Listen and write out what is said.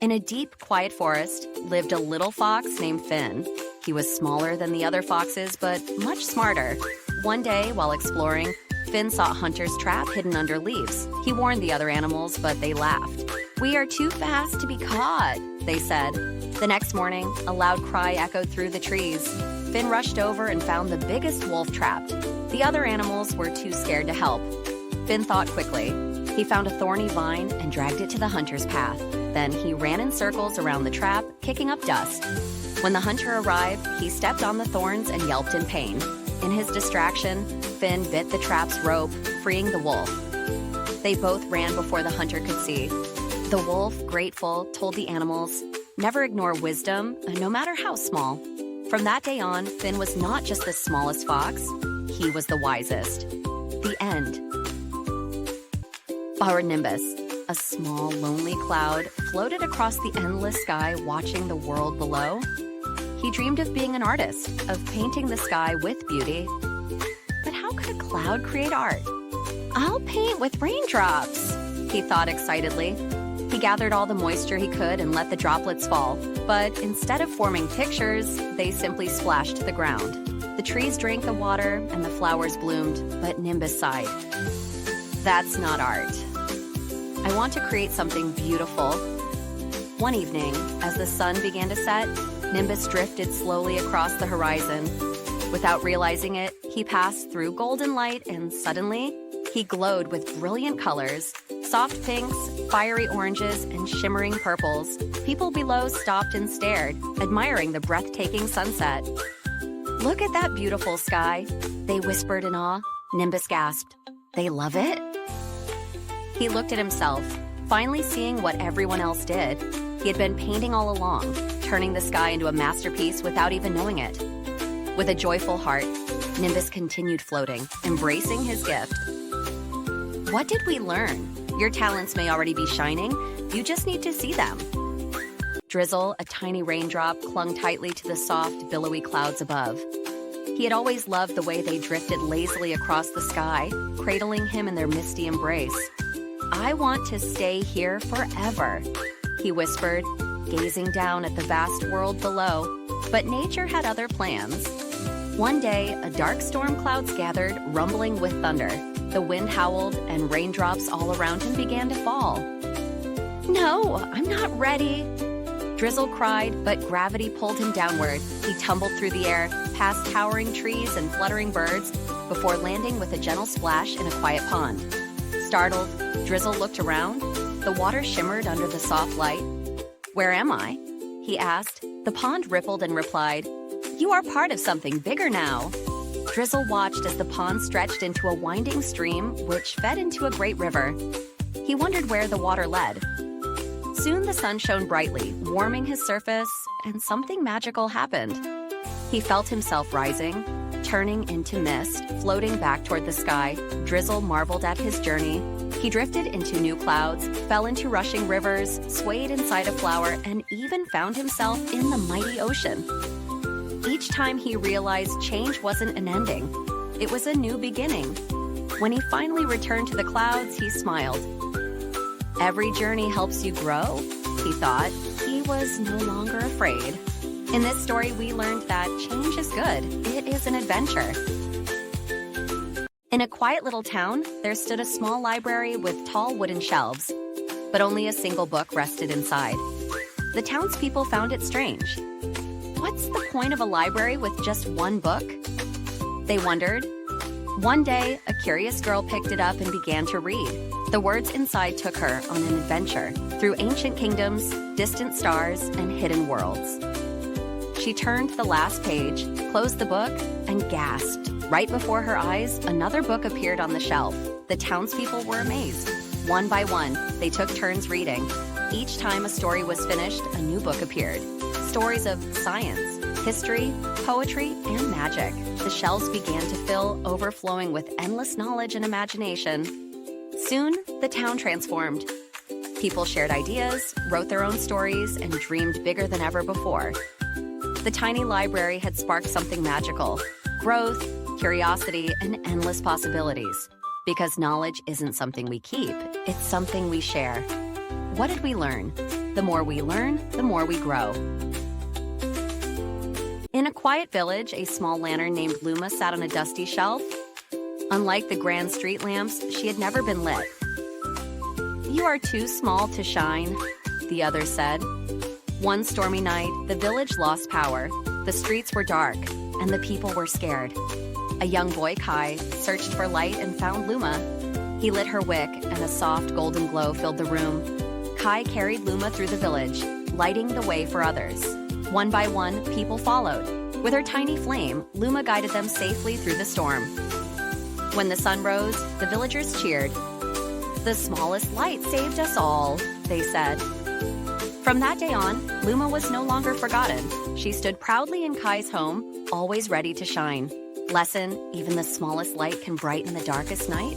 In a deep, quiet forest lived a little fox named Finn. He was smaller than the other foxes, but much smarter. One day, while exploring, Finn saw a hunter's trap hidden under leaves. He warned the other animals, but they laughed. "We are too fast to be caught," they said. The next morning, a loud cry echoed through the trees. Finn rushed over and found the biggest wolf trapped. The other animals were too scared to help. Finn thought quickly. He found a thorny vine and dragged it to the hunter's path. Then he ran in circles around the trap, kicking up dust. When the hunter arrived, he stepped on the thorns and yelped in pain. In his distraction, Finn bit the trap's rope, freeing the wolf. They both ran before the hunter could see. The wolf, grateful, told the animals, "Never ignore wisdom, no matter how small." From that day on, Finn was not just the smallest fox, he was the wisest. The end. Our Nimbus, a small, lonely cloud, floated across the endless sky watching the world below. He dreamed of being an artist, of painting the sky with beauty. But how could a cloud create art? "I'll paint with raindrops," he thought excitedly. He gathered all the moisture he could and let the droplets fall. But instead of forming pictures, they simply splashed to the ground. The trees drank the water and the flowers bloomed, but Nimbus sighed. "That's not art. I want to create something beautiful." One evening, as the sun began to set, Nimbus drifted slowly across the horizon. Without realizing it, he passed through golden light and suddenly, he glowed with brilliant colors. Soft pinks, fiery oranges, and shimmering purples. People below stopped and stared, admiring the breathtaking sunset. "Look at that beautiful sky," they whispered in awe. Nimbus gasped, "They love it?" He looked at himself, finally seeing what everyone else did. He had been painting all along, turning the sky into a masterpiece without even knowing it. With a joyful heart, Nimbus continued floating, embracing his gift. What did we learn? Your talents may already be shining, you just need to see them. Drizzle, a tiny raindrop, clung tightly to the soft, billowy clouds above. He had always loved the way they drifted lazily across the sky, cradling him in their misty embrace. "I want to stay here forever," he whispered, gazing down at the vast world below. But nature had other plans. One day, a dark storm clouds gathered, rumbling with thunder. The wind howled, and raindrops all around him began to fall. "No, I'm not ready," Drizzle cried, but gravity pulled him downward. He tumbled through the air, past towering trees and fluttering birds, before landing with a gentle splash in a quiet pond. Startled, Drizzle looked around. The water shimmered under the soft light. "Where am I?" he asked. The pond rippled and replied, "You are part of something bigger now." Drizzle watched as the pond stretched into a winding stream which fed into a great river. He wondered where the water led. Soon the sun shone brightly, warming his surface, and something magical happened. He felt himself rising, turning into mist, floating back toward the sky. Drizzle marveled at his journey. He drifted into new clouds, fell into rushing rivers, swayed inside a flower, and even found himself in the mighty ocean. Each time he realized change wasn't an ending. It was a new beginning. When he finally returned to the clouds, he smiled. Every journey helps you grow, he thought. He was no longer afraid. In this story, we learned that change is good. It is an adventure. In a quiet little town, there stood a small library with tall wooden shelves, but only a single book rested inside. The townspeople found it strange. What's the point of a library with just one book? They wondered. One day, a curious girl picked it up and began to read. The words inside took her on an adventure through ancient kingdoms, distant stars, and hidden worlds. She turned to the last page, closed the book, and gasped. Right before her eyes, another book appeared on the shelf. The townspeople were amazed. One by one, they took turns reading. Each time a story was finished, a new book appeared. Stories of science, history, poetry, and magic. The shelves began to fill, overflowing with endless knowledge and imagination. Soon, the town transformed. People shared ideas, wrote their own stories, and dreamed bigger than ever before. The tiny library had sparked something magical. Growth, curiosity, and endless possibilities. Because knowledge isn't something we keep, it's something we share. What did we learn? The more we learn, the more we grow. In a quiet village, a small lantern named Luma sat on a dusty shelf. Unlike the grand street lamps, she had never been lit. "You are too small to shine," the others said. One stormy night, the village lost power. The streets were dark, and the people were scared. A young boy, Kai, searched for light and found Luma. He lit her wick, and a soft golden glow filled the room. Kai carried Luma through the village, lighting the way for others. One by one, people followed. With her tiny flame, Luma guided them safely through the storm. When the sun rose, the villagers cheered. "The smallest light saved us all," they said. From that day on, Luma was no longer forgotten. She stood proudly in Kai's home, always ready to shine. Lesson: even the smallest light can brighten the darkest night.